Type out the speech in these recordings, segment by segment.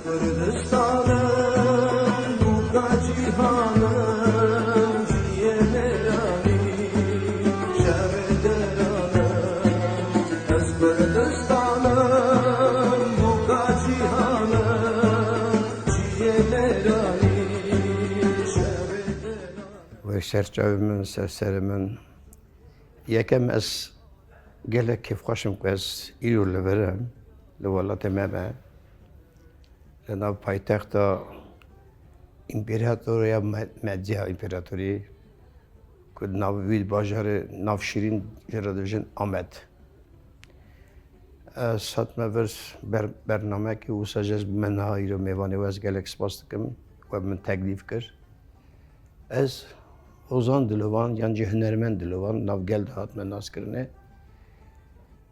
Kürdistan'ım bu da cihanım ciğerlerani şevederanım Ez Kürdistan'ım bu da cihanım ciğerlerani şevederanım Ve serçevimin, serserimin yekem ez gelek kif xoşum ku ez îro li verim li welatê me ve li nav paytexta İmparatoriya Medya İmparatorî ku di nav wî bajarê nav Şîrîn jê re dibêjin Amed. Ez hatime vir bernamekî wisa ji ez bi me niha îro mêvanê we ez gelek spas dikim we min teklîf kir. Ez ozan dilovan yan jî hunermend dilovan nav gel de hatime naskirinê.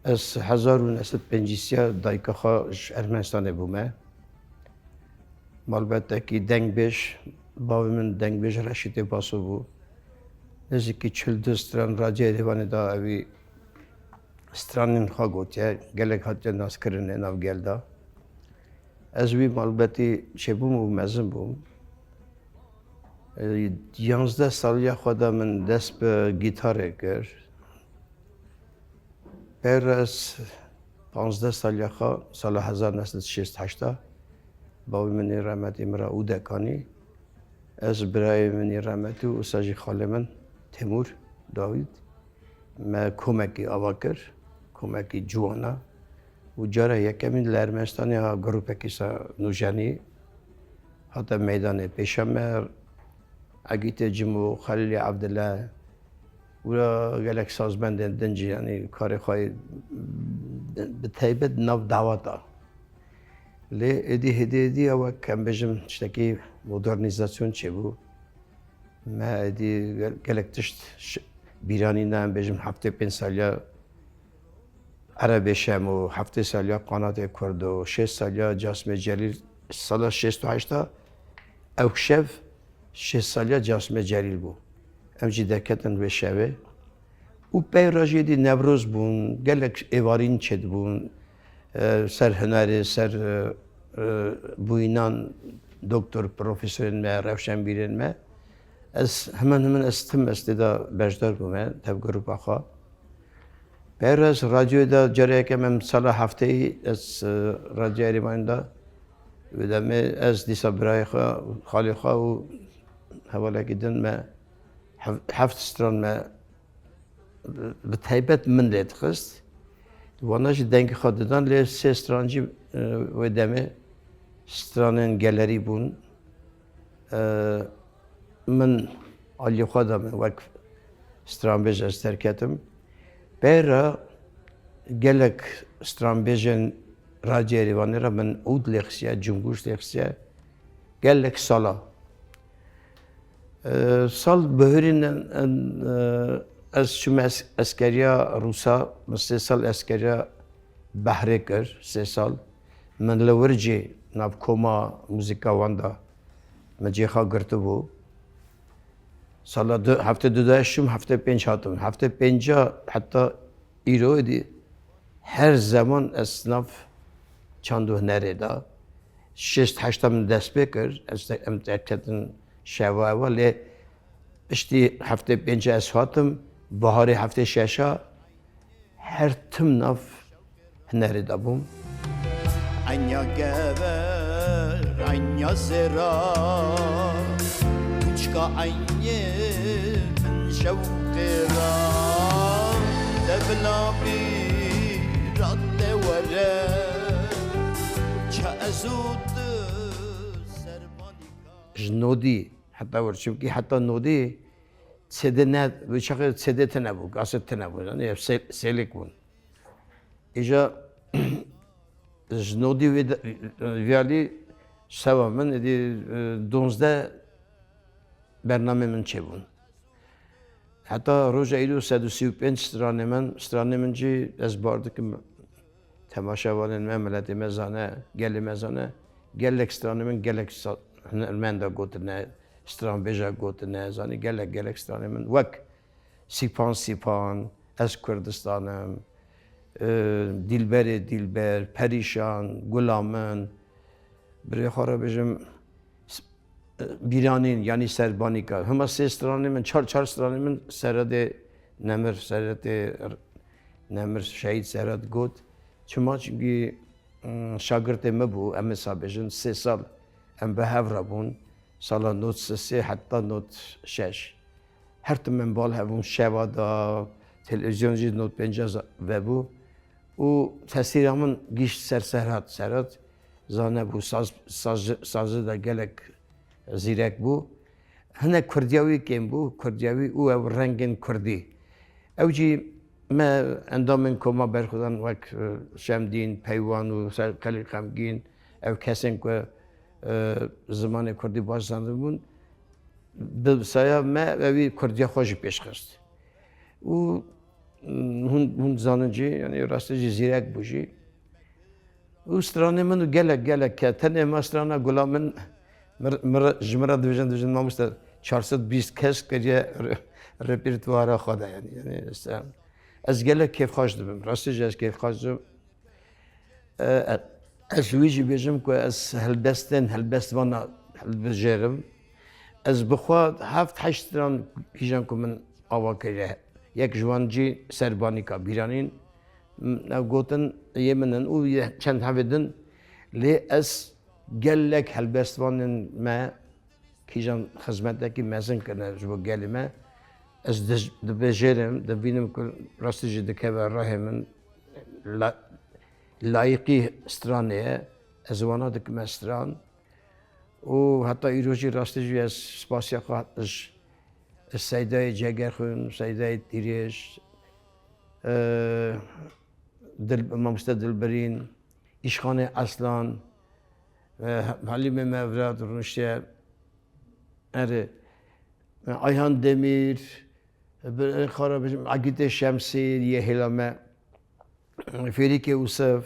Ez 1950 dayika xwe ji Ermenistanê bûme. Malbetekî dengbêj, bavê min dengbêj Reşîtê Paso bû. Nêzîkî çil stran Raciyê Êrîvanê da evî stranên xwe gotiye, gelek hatiye naskirinê nav gel da. Ez wî malbetî çêbûm û mezin bûm. 11 saliya xwe de min dest bi gîtarê kir. Pêr ez 15 saliya xwe sala 1968 bavê min ê rahmetî mira û dekanî. Ez birayê min ê rahmetî û wisa jî xalê min Temûr Dawîd me komekî ava kir, komekî ciwana û cara yekemîn li Ermenistanê ha grupekî nûjenî hate meydanê Pêşemer, Egîtê Cimo, Xelîlê Evdillah û gelek sazbendên din jî yanî karê xwe bi taybet nav dawata. Lê êdî hêdî wek em bêjin tiştekî modernîzasyon çêbû. Me êdî gelek tişt bîranîne em bêjin heftê pênc saliya Erebê Şem û heftê saliya Qanatê Kurd û şêst saliya Casmê Celîl sala 68 ew şev şêst saliya Casmê Celîl bû. Em jî derketin vê şevê û peyra jî êdî Newroz bûn, gelek êvarîn çêdibûn ser hunerê, ser bûyînan doktor profesorên me, rewşenbîrên me. Ez hemen ez tim estêda bejdar bûme tev grupa xwe. Pêr ez radyoyê de careyekem em sala hefteyî ez Radyoya Êrîvanê da wê demê ez dîsa birayê xwe xalê xwe û hevalekî din me heft stran me bi taybet min lê dixist. Wana jî dengê xwe didan lê sê stran jî wê demê stranên gelerî bûn. Min aliyê xwe da min wek stranbêj ez derketim. Pêra gelek stranbêjên Radyoya Êrîvanê re min ûd lê xistiye, cumhûş lê xistiye gelek sala. Sal bihêrîn ez çûme eskeriya Rûsa, min 3 sal eskeriya Behrê kir, 3 sal. Min li Wircê nav koma muzîka wan da min cêxa girtibû. Sala heftê dudaşim, heftê pênc hatim. Heftê pênca heta îro êdî her zaman ez nav çand û hunerê da. Şêst heşta min dest pê kir, em derketin şeva ewa lê piştî heftê pênca ez hatim, biharê heftê şeşa her tim nav hunerê da bûm. Anya gever, anya zera Uçka anye min şevqira Devla bir radde vere Çe ezud sermanika Ji nodî heta çimkî heta nodî CD ne wêçaxê CD tune bû, kaset tune bû, yani ev sêlêk bûn. Îja ji nodî vê alî sewa min êdî 12 bername min çêbûn. Heta roja îro 135 stranê min jî ez bar dikim temaşevanên me, miletê me zane, gelê me zane, gelek stranê min gelek hunermenda gotine, stranbêja gotine, zanî gelek stranê min wek Sîpan, ez Kurdistanim, Dilberê Dilber, Perîşan, Gula min, برای خورا بجم بیرانین یعنی سربانی که همه سه سترانی من چهار سترانی من سرد نمر شهید سرد گود چما چونکی شاگرد ما بو ام سابجن 3 سال ام به هفره بون سالا نوت 3 حتی نوت 6 هر من بال هبون شبا دا تلویزیون جید نوت 50 و بو و تاثیر همون گیش سرد زانه بو ساز دا گلک زیرک بو هنه کردیاوی کم بو کردیاوی او رنگین کردی او جی ما اندامن کما برخودن وک شمدین پیوان و قلیل خمگین او کسین که زمان کردی باش زنده بون بسایا ما اوی کردیا خوش پیش خست و هون زاننجی یعنی راستجی زیرک بوشی و سترانه منو گلک که تنه ما سترانه گلامن جمره دوژن ما مست 420 کس کریه رپرتوارا خدا یعنی از گله کیف خوش دبم راستش از کیف خوش دبم از ویجی بیجم که از هلبست وانا هلبجرم از بخواد 7-8 ران کیجم که من آوا کریه یک جوانجی سربانی که بیرانین او گوتن یمنن او چند هفدن لی از گلک هلبستوانن ما کیجان خدمتکی مزن کنه جو گلی ما از دبجرم دبینم که راستش دکه و راه من لایقی استرانه از وانا دکم استران و حتی ایروزی راستش از سپاسیا خواهدش سیدای جگرخون سیدای تیریش مامسته دلبرین ایشخانه اصلان حلیم مورد رونشته ayhan demir خراب عقیده شمسی یه هلامه فریک یوسف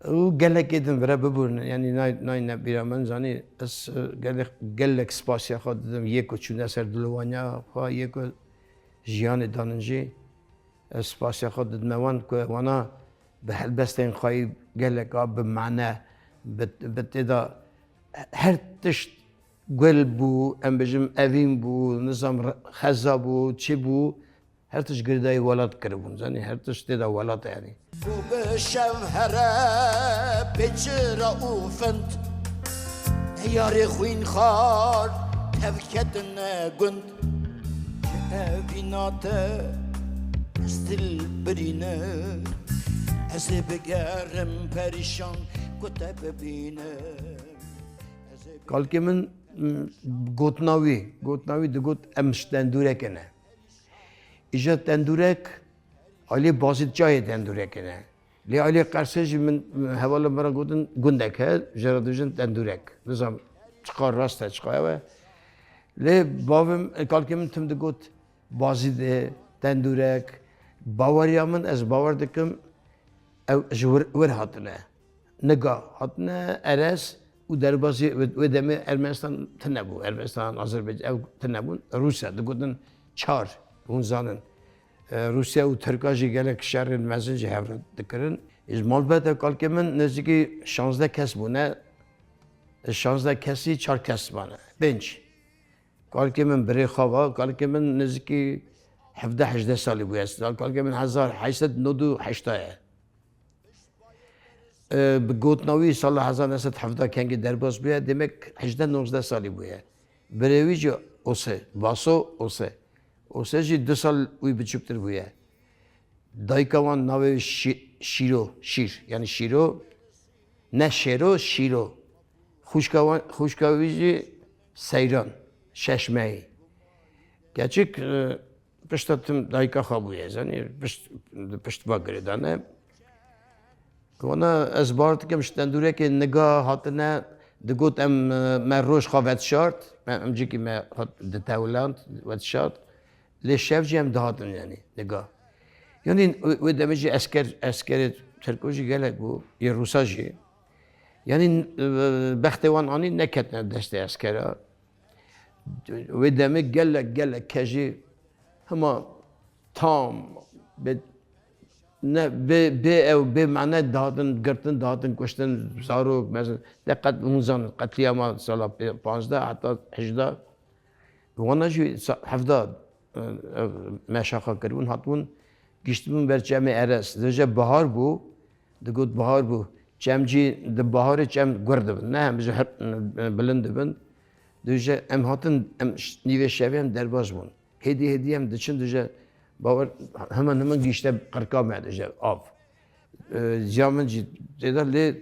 او گلک ایدن برای ببرن یعنی نای نبیرامن زنی از گلک سپاسی خود دادم یک و چونه سر دلوانیا خواه یک و جیان داننجی سپاسی خود دادم وان که وانا به هلبستین خواهی گلک آب به معنی به تدا هر تشت گل بو ام بجم اوین بو نظام خزا بو چی بو هر تش گردای ولاد کربون زنی هر تش تدا ولاد یعنی بو بشوهره بچرا اوفند یاری خوین خار تفکتن گند اویناته استل برینه از بگرم پریشان کتا ببینه کال که من گوتناوی دگوت امش تندورک نه ایجاد تندورک علی بازید جای تندورک نه لی علی قرصش من حوالا مرا گوتن گندک ها جرادوجن تندورک نظام چقار راسته چقار و لی باوم کال که من تم دگوت بازید تندورک باوریا من از باور دکم او جور هاتنه نگاه هاتنه ارس و دربازی و دمی ارمنستان تنبو ارمنستان آذربایجان او تنبون روسیا دگودن 4 اون زانن روسیا و ترکیه گله شهر مزنج هفت دکرن از مالبات کال که من نزدیکی 16 کس بونه 16 کسی 4 کس بانه بنچ کال که من بری خوابا کال که من نزدیکی 17-18 سالی بویست کال که من 1898 به گوتناوی سال 1970 کنگی درباز بیه demek 18-19 سالی بیه بروی جو اوسه واسو اوسه جی 2 سال وی بچوکتر بیه دایکوان ناوی شیر یعنی شیرو نه شیرو خوشکاوی جی سیران ششمهی گچک پشتاتم دایکا خوابویه زنی پشت باگردانه وانا از بارت که مشتندوره که نگاه هاتنه دگوت ام من روش خواه شارت ام جی که من هات دتاولاند ود شارت لی شف جی ام دهاتن یعنی نگاه یعنی و دمیجی اسکر ترکوجی گلک بو یه روسا جی یعنی بختوان آنی نکتنه دست اسکره و دمی گلک کجی هما تام نه به معنی دادن گرتن دادن کشتن زاروک مثلا دقت اونزان قتلیام سال 15 حتی 18 ونجی 70 مشاخه کردن هاتون گشتیم بر جمع ارس درجه بهار بو دگود بهار بو جمعی د بهار جمع گرد بن نه هم بلند بن درجه ام هاتن ام نیوه شبیه هم درباز بون هدی هم دچن درجه باور hemen gişte 40 metre av. Zaman cidden le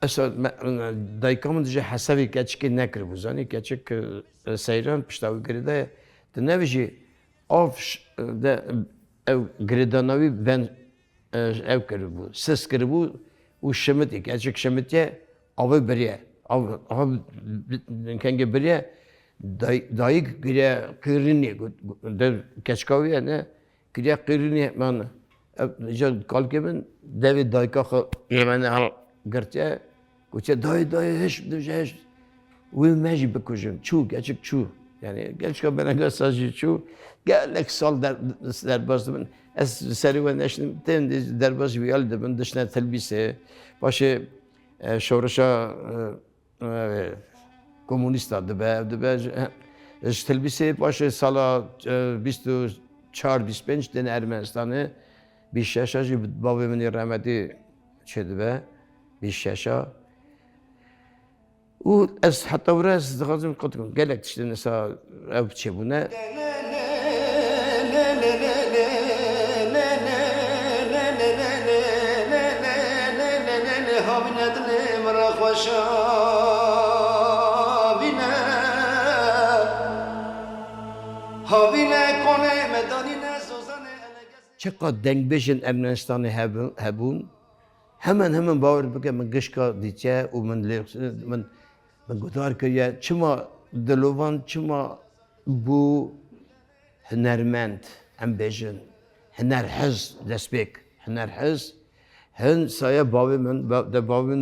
asıl daykamın diye hesabı geçki ne kır bu zani geçik seyran piştavi gride de ne bici av de ev gridanavi ben ev kır bu ses kır bu u şemeti geçik şemetiye avı beriye av kenge beriye dayık gire kırını de geçkavi ne Kiriya kırını man, jad kalkemin David dayka yemen al gerçe, kuçe day hiç, uyumacı bir kuşun, çu geçik çu, yani geçka bana gösterici çu, gelek sal derbas ben, es serüven eşlim, tem derbas viyalde ben dışına telbise, başı şoruşa komünist adı be, telbise başı sala 4-25 tane Ermenistan'ı bir şaşacı babamın rahmeti şeydi be bir şaşa. O es hatta biraz dağızım katıkım gelek işte mesela ev çebune. Çeka dengbejin Ermenistan'ı hebun. Hemen bavar bike min gışka diye o min gudar kiriye. Çıma dilovan çıma bu hünermend embejin. Hünerhez despek. Hünerhez. Hen saya bavimin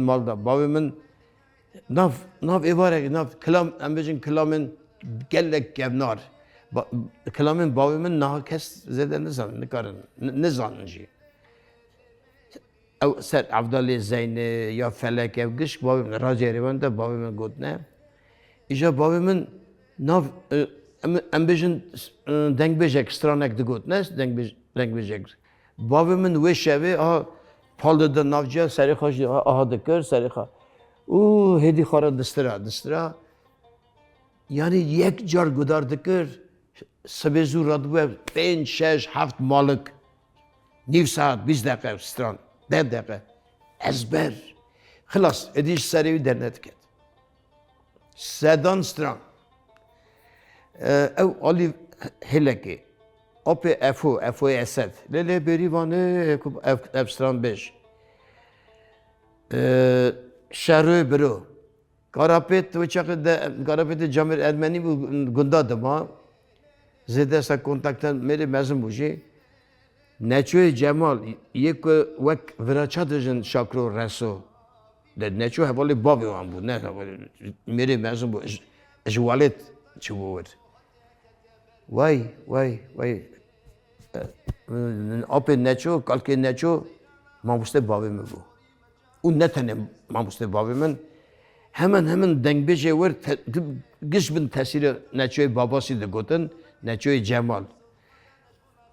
malda. Bavimin nav evarek nav kelam embejin kelamın gellek gevnar. Kelamın bavimin naha kes zede ne karın ne zanıcı. Ev ser Avdali Zeyni ya Felek ev gış bavimin racerivan da bavimin godne. İşte bavimin nav embejin dengbejek stranek de godne dengbejek. Bavimin ve şevi aha palda navca serikha aha dikir serikha. O hedi khara distra. Yani yek car gudar dikir. Sebezur radve 5-6-7 malık niv saat 20 dakika stran 10 dakika ezber خلاص ediş serivi dernet ket sedan stran ev ali heleki ope efo esed lele berivanı ev stran 5 şerri biro karapet ve çakıda karapet camir Ermeni bu gundadım ha زده سا کنتاکتن میری مزم بوجی نچوی جمال یک وقت وراچه دژن شاکرو رسو ده نچو حوالی بابی وان بود نه میری مزم بود اجوالت چه بود وای آب نچو کالکی نچو ماموسته بابی می بود اون نه تنه ماموسته بابی من hemen dengbece var gış bin tesiri neçoy babası da gotun neçoy Cemal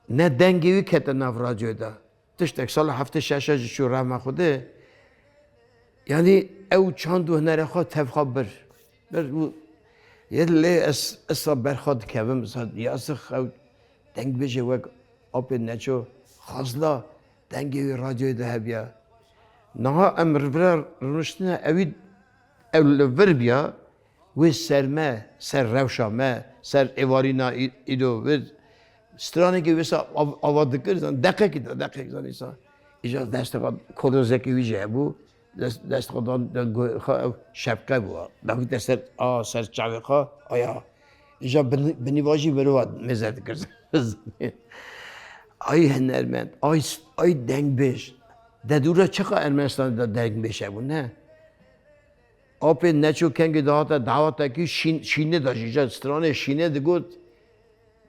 ne dengevi kete nav radyoda tiştek sala hafta şaşacı şu rahma xude yani ev çandu nere xo tevxabir bu yedle es berxad kevim sad yazık ev dengbece var apı neço xazla dengevi radyoda hebya naha emr birer rüştüne evi evlverbiya ve serme, ser revşame, ser evarina ido ve strane ki vesa avadıkır zan dakika zan insan. İca destek kodun zeki vice bu destek odan şapka bu. Bakit ser ser çavika aya. İca benivaji veruat mezet kır. Ay Ermen, ay dengbeş. Dedura çıka Ermenistan'da dengbeş bu ne? Apı neço kengi davata ki şine daşıyacak strane şine de gut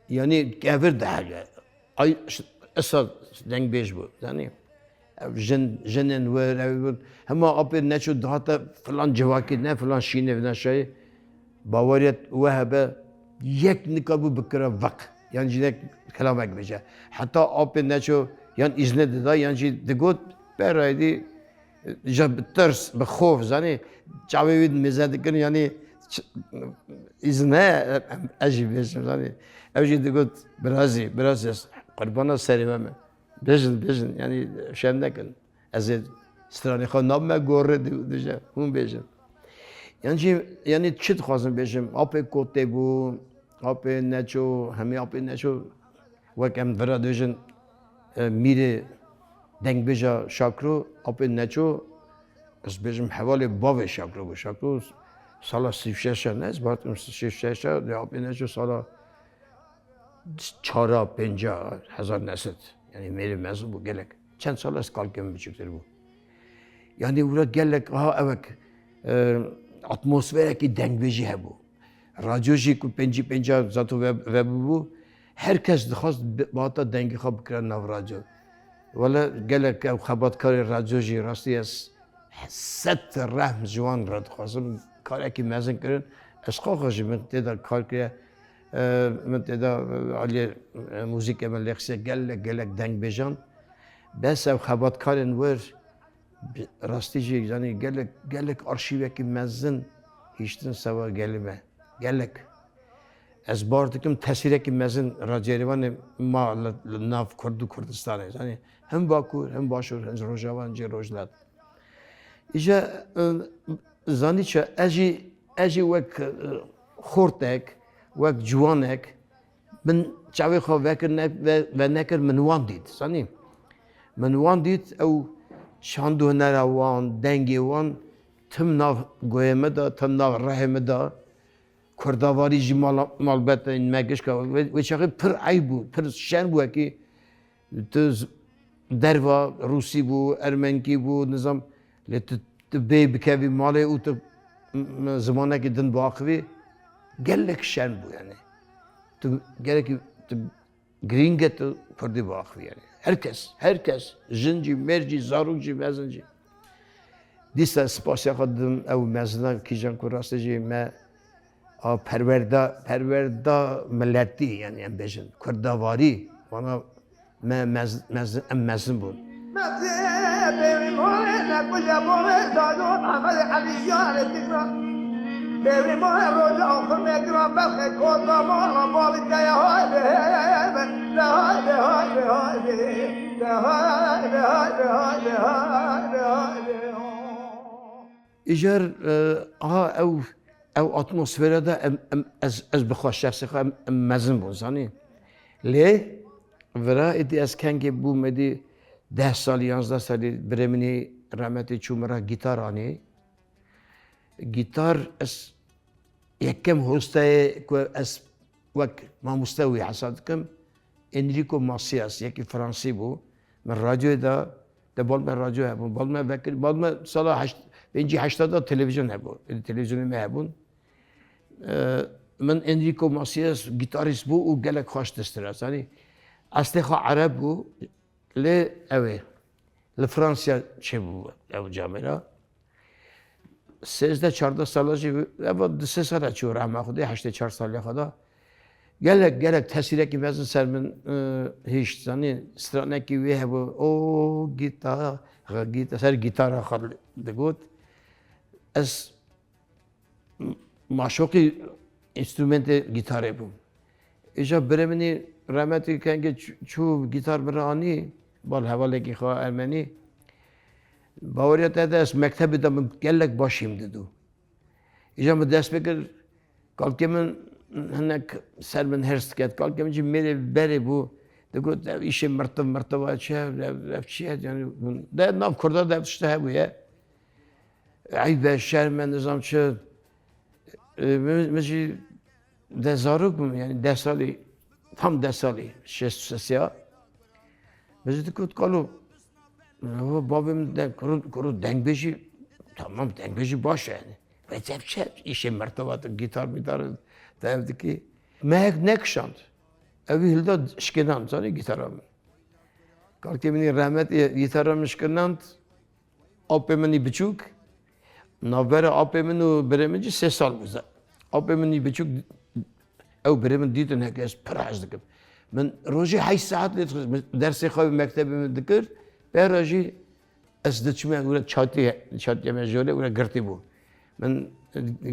yani gevir de ay esas dengbej bu yani جنن ور هما آب نشود دهاتا فلان جواکی نه فلان شینه و نشای باوریت وهبه یک نکابو بکره وق یعنی جنگ کلامک بشه حتی آب نشو یعنی ازنه دادا یعنی دگوت برایدی جاب ترس بخوف زنی جاوید مزد کن یعنی ازنه اجی بیشم زنی اوجی دگوت برازی قربانا سریمه بیشن یعنی شم نکن از استرانی خان نام مگوره دیجا هم بیشم یعنی چی خواستم بیشم آب کوته بو آب نچو همه آب نچو وکم ورا دیجن میره دنگ بیجا شاکرو آب نچو از بیشم حوالی باوی شاکرو بو شاکرو سالا 36 نه از باتم 36 ده آب نچو سالا 4-5 هزار نسد yani میره مزو بو گلک چند سال از کال کم بچکتر بو yani ورا گلک ها اوک اتمسفره کی دنگ بیجی هبو رادیوجی کو 50 زاتو و بو herkes دخواست باتا دنگی خواب بکرن ناو رادیو ولی گلک او خبرکار رادیوجی راستی از ست رحم جوان راد خواستم کاری که مزن کردن اشقاقی من تدا کار که من تدا علی موزیک من لخشه گلک دنگ بیجان بس او خبرکارن ور راستی جی یعنی گلک آرشیوی که مزن هیچتن سوا گلمه گلک از باردکم تاثیری که مزن راجریوان ما ناف کردستانه یعنی هم باکور هم باشور هم روجاوان جی روجلات ایجا زانی چه اجی وک خورتک وک جوانک من چاوی خو وکر و نکر منوان دید زانی منوان دید او شاندو نروان دنگی وان تم ناف گویمه دا تم ناف رحمه دا کردواری جی مالبت این مگش که و چاقی پر عیب بود پر شن بود که دروا روسی بود ارمنکی بود نظام لیت بی بکوی ماله او تو زمانه که دن باقوی گلک شن بود یعنی تو گلک تو گرینگه تو پردی باقوی یعنی herkes جنجی مرجی زاروجی مزنجی دیستا سپاسی خودم او مزنا کیجان کو راستجی ما پروردا ملتی یعنی ام بیشن کردواری وانا ما مزن بود Devrim o roja okur mekran belki kodla morla babi daya haydi de haydi haydi haydi de haydi haydi haydi haydi haydi İjar او اتمسفره دا از بخواه شخصی خواه مزن بود زانی لی ورا ایدی از کنگی بو مدی 10 سال 11 سالی برمینی رحمتی چومرا گیتار آنی گیتار از یکم هسته که از وک ما مستوی حساد کم انریکو ماسیاس یکی فرانسی بود من رادیو دا بال من رادیو هبون بال من وکر بال من سال 80 تلویزیون هبون تلویزیونی می هبون من انریکو ماسیاس گیتاریست بود و گلک خوش دسترس یعنی اصلی خو عرب بود لی اوه لفرانسیا چه بود او جامعه 13-14 سالجی اول 3 سال چه رحمه خودی 84 سالی خدا گلک تاثیری که واسه سر من هیچ زنی استرانه کی ویه بود او گیتار سر گیتار خال دگود از ماشوقی اینسترومنت گیتاره بود ایجا برمنی رحمتی کنگه چو گیتار برانی بال حواله کی خواه ارمنی باوریت از مکتبی دام گلک باشیم دیدو ایجا من دست بکر کال که من هنک سر من هرست کرد کال که من چی میره بره بو دگو ایشه مرتبه چه رفت چیه یعنی ده ناف کرده ده شته هبویه عیبه شهر من نظام چه مثل ده زاروک بوم یعنی 10 سالی tam 10 سالی 6 سیا مثل دکت کالو babam de kuru dengbeci tamam dengbeci baş yani ve tepçe işe mertebatı gitar derdi ki mehek ne kşant evi hilda şkedan zani gitarım کالکی منی رحمت گیتارم مشکنند آب منی بچوک نابر آب منو برمجی 3 سال بود آب منی بچوک او برم دیدن که از پراز دکم من روزی 8 ساعت لیت درس خواب مکتب من دکر به روزی از دچمه اون چاتی مجوله اون گرتی بود من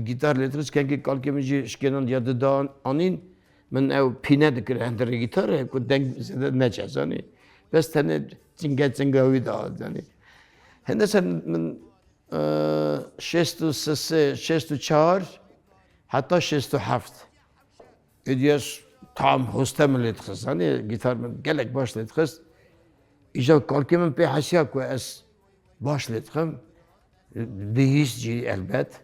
گیتار لیترس که کالکی منی شکنند یاد دان آنین من او پینه دکر هندر گیتاره که دنگ زده نچزانی بس تنه چنگه هوی داد زانی هندسه من 63 64 حتی 67 ادیاس tam hostem لیت خستانی گیتار من گلک باش لیت خست ایجا کالکی من به حسیا که از باش لیت خم دیهیس جی البته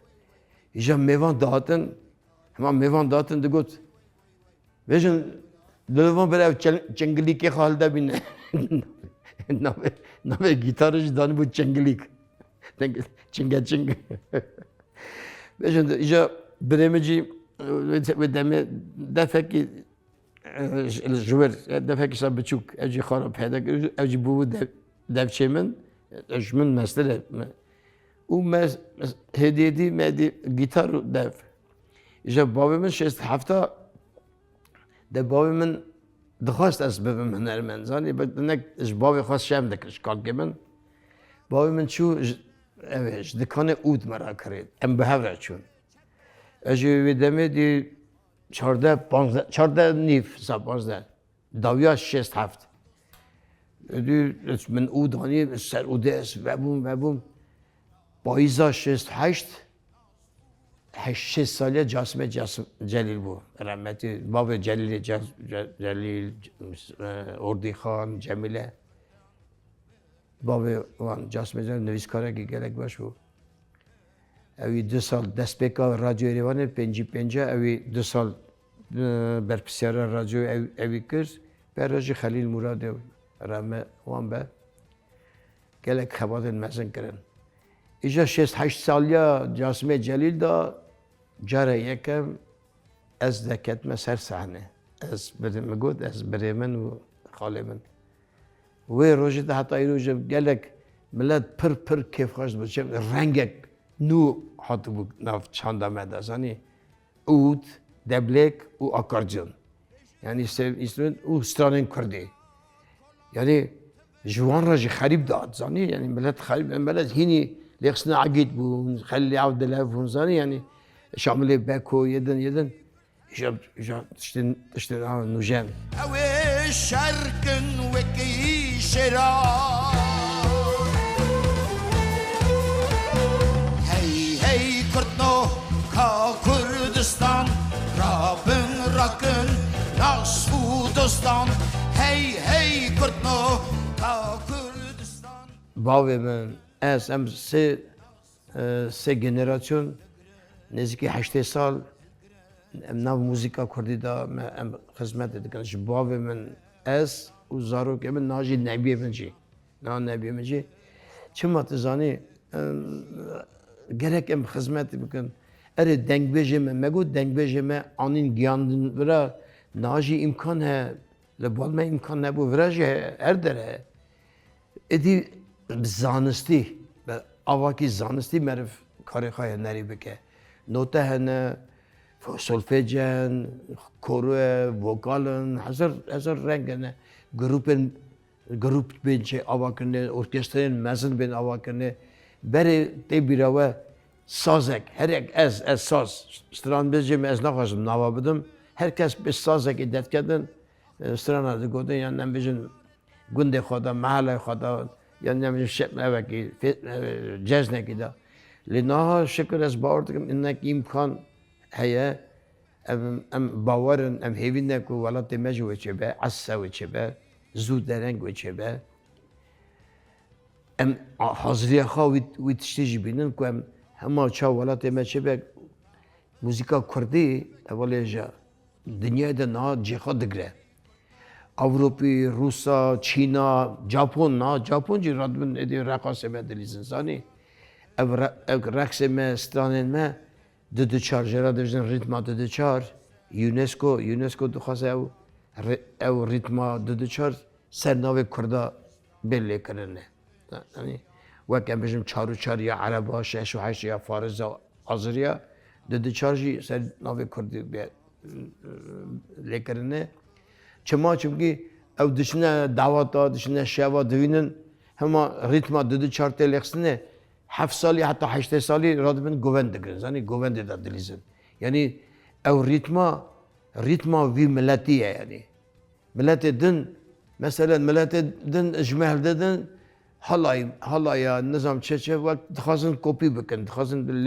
ایجا میوان دادن همه میوان دادن دگوت ویژن دلوان برای چنگلیک خالده بینه نامه گیتارش دانی بود چنگلیک چنگ ویژن ایجا برایمجی و دمه دفعه که جوور دفعه که سب بچوک اوجی خانم پیدا کرد اوجی بود دفچه من من مسئله او هدیه دی مدی گیتار دف ایجا بابی من 67 ده بابی من دخواست از ببم هنرمندزانی بدنک اش بابی خواست شم دکرش کالکی من بابی من چو اوش دکانه اود مرا کرد ام به هفره چون اجی ویدمی دی 14 نیف سا 15 داویا 67 دی من اودانی سر اودس وبوم بایزا 68 8 ساله جاسم جلیل بود رحمتی باب جلیل اردی خان جمیله باب وان جاسم جلیل نویسکاره که گلک باش بود اوی 2 سال دست بکا رادیو ایروانه 5 اوی 2 سال برپسیار رادیو اوی کرد براجی خلیل مراد رحمه وان به گلک خبات مزن کردن ایجا 6-8 سالیا جاسم جلیل دا جاره یکم از دکتم سر صحنه از برمگود از برمن و خاله من و روزی ده حتی ای روزی گلک ملت پر کیف خواست بود رنگک نو حتی بود ناف چانده مدازانی اود دبلک و آکاردیون یعنی اینسترومنت او سترانین کردی یعنی جوان راجی خریب داد زانی یعنی ملت خریب ملت هینی لیکسنا عقید بون خلی عود دلافون زانی یعنی شامل باکو یدن تشتن نوجان اوی شرکن وکی شرا هی کردنو کا کردستان رابن راکن ناسفو دوستان هی کردنو کا کردستان باوی من از هم سه جنراسیون نزدیکی 8 سال ناو موسیقی کردی دا ام خدمت دکانش باوی من از و زارو که من ناجی نبیه منجی نبیه منجی چه ماتزانی gerek em hizmet bükün. Eri denk bejeme, mego denk bejeme anin giyandın vira naji imkan he, le balma imkan ne bu vira je erdere. Edi zanisti, avaki zanisti merif kare khaya neri beke. Nota hene, solfejen, koro, vokalın, hazır rengene, grup bence avakene, orkestranın mezun ben avakene. Beri te birava sazek, her ez saz. Stran bizce ez nakhazım nava bidim. Herkes bir sazek idet kedin. Strana da godin yani bizim günde khoda, mahalle khoda yani bizim şep evaki cezne kida. Linaha şükür ez bağırdık innek imkan heye em bavarın em hevinne ku velat mecbu çebe, assa çebe, zuderen çebe. ام حاضری خواهی ویتشتی بینن که همه چه ولات مچبه موسیقی کردی اولی جا دنیای دنیا جیخا دگره اوروپی، روسا، چینا، ژاپن نه ژاپن جی رادمن ادی رقصه مدلی زنی او رقص مستانن ما دو چارجرا دژن ریتم دو چار یونسکو دو خاصه او ریتم دو چار سرناوی کرده belli kırını. Yani vakit bizim çaru çarıya Araba, şeş ve haşya, Farız'a, Azırya dedi çarjı sen navi kurdu bir lekerine. Çema çünkü ev dışına davata, dışına şeva düğünün hema ritma dedi çartı leksine 7 sali hatta 8 sali radibin güvendikirin. Yani güvendi de dilizin. Yani ev ritma vi milletiye yani. Milleti din mesela milleti din icmelde din halaya nizam çeçe vakt dixazin kopi bikin. Dixazin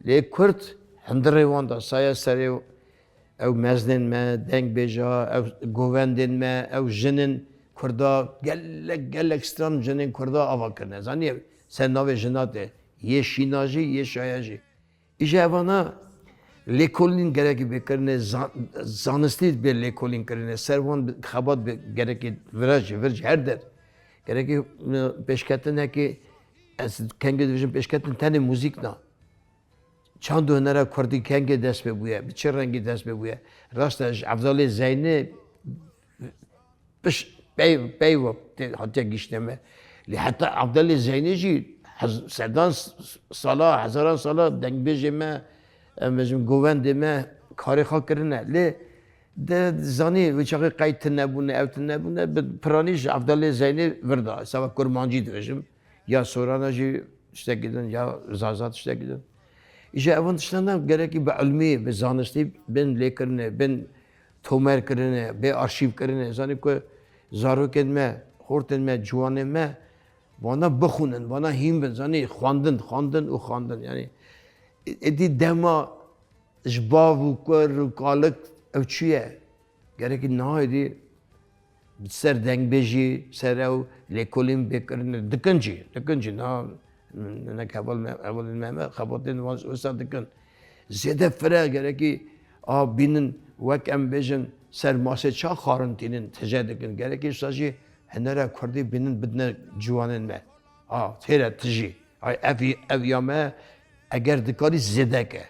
le Kürt hindire wanda saya seri ev meznin me, denk beja, ev güvendin me, ev jinin Kurda gelek stran jinin Kurda avakirne. Zani sen nave jinate ye şinajı ye şayajı. İşte evana lekolin gereki bekirne zanistid bir lekolin kirine servan xabat gereki viraj her der. Gereki peşketin ki kendi division peşketin tane müzik na. Çand dönere kurdi kendi ders be buya, bir rengi ders be buya. Rasta Afzali Zeyni piş bey hatta gişneme. Li hatta Afzali Zeynici serdan sala hazaran sala dengbejime mecum güvendime kari hakirine li de zani viçağı kayıtına bunu evtine bunu praniş Afzali Zeyni verda. Sabah kurmancı diyeceğim. Ya soranacı işte gidin ya zazat işte gidin. İşte evin dışında gereki bir ilmi, bir zanesti, ben lekerine, ben tomer kirine, bir arşiv kirine, zani ki zaruk etme, hort etme, cuvan etme, bana bıxunin, bana him ben, zani xandın, yani edi dema, jbavu, kur, kalık, evçiye, gereki na edi, ser dengbeji, ser ev, lekolim bekirine, dıkıncı, na, ne kabul etmeme, kabatin vaz usadıkın. Zede fere gereki abinin vek embejin ser mase çağ karantinin tecedikin gereki sadece henere kurdi binin bidne cuvanın me. Tere tiji. Ev yame eğer dikari zedeke.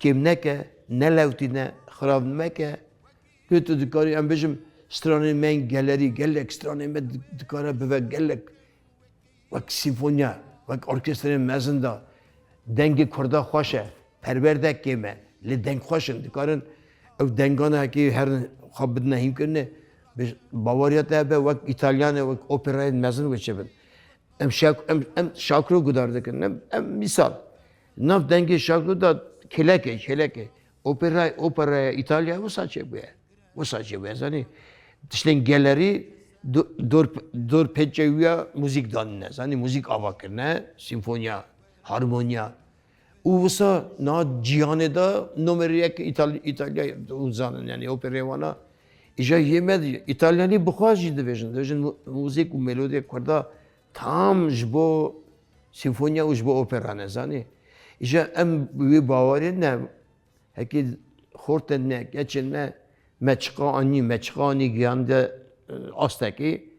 Kim neke ne levtine xarab meke. Kötü dikari embejim stranın men geleri gelek stranın men dikara beve gelek. Vek simfonya. Vak orkestranın mezunda dengi kurda xoşe, perverdek keme, li deng xoşun. Dikarın ev dengana ki her xabidne himkirne, Bavarya'da be vak İtalyan vak operayın mezun geçebin. Em şakru gudardıkın, em misal. Nav dengi şakru da keleke. Operaya İtalya bu saçı bu. Yani dişlen geleri dor pecevya müzik danne. Yani müzik avakirne, simfonya, harmonya. Uvusa na cihaneda numeriye ki İtalya uzanın yani operevana. İşte yemedi. İtalyani bukhajı division müzik ve melodi kurda tam jbo simfonya ve jbo opera ne zani. İşte em bir bavarı ne? Heki horten ne geçinme meçkani giyande astaki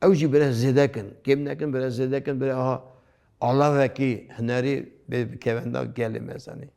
evci biraz zedekin. Kim nekin biraz zedekin bir Allah veki hüneri bir kevenda gelemez hani.